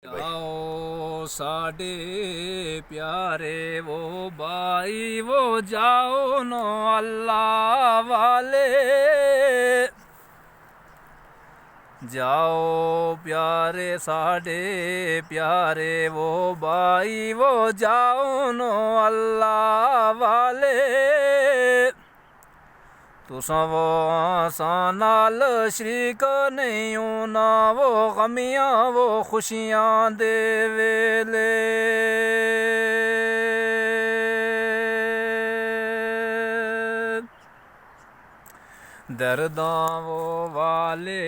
आओ साडे प्यारे वो भाई वो जाओ नो अल्लाह वाले जाओ प्यारे साडे प्यारे वो भाई वो जाओ नो अल्लाह वाले तुसां वो आसां नाल शरीक नहीं होना वो गमियां वो खुशियां दे वेले दर्दां वो वाले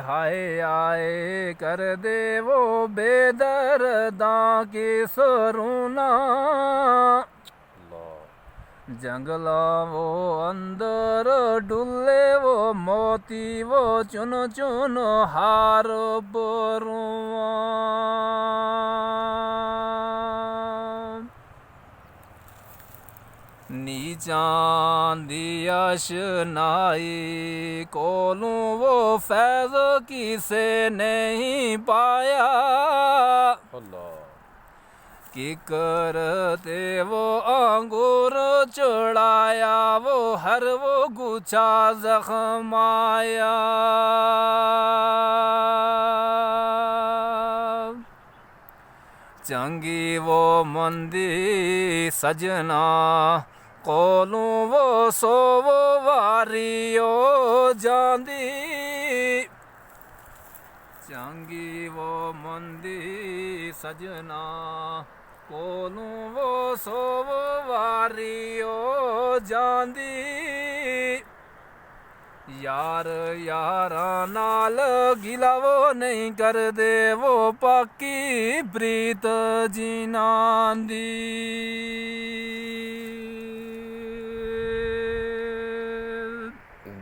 हाय आए कर दे वो बेदर्दां किस रूना जंगला वो अंदर डुले वो मोती वो चुन चुन हार बरुआ नीचां दियाश नाई कोलूं वो फैज़ किसे नहीं पाया कि करते वो अंगूर चढ़ाया वो हर वो गुच्छा जख्माया चंगी वो मंदी सजना कोलूं वो सो वो वारियो जांदी चंगी वो मंदी सजना कोलूं वो सो वो वारियो जांदी यार यारां नाल गिला वो नहीं कर दे वो पक्की प्रीत जिनां दी।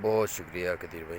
बहुत शुक्रिया कदीर भाई।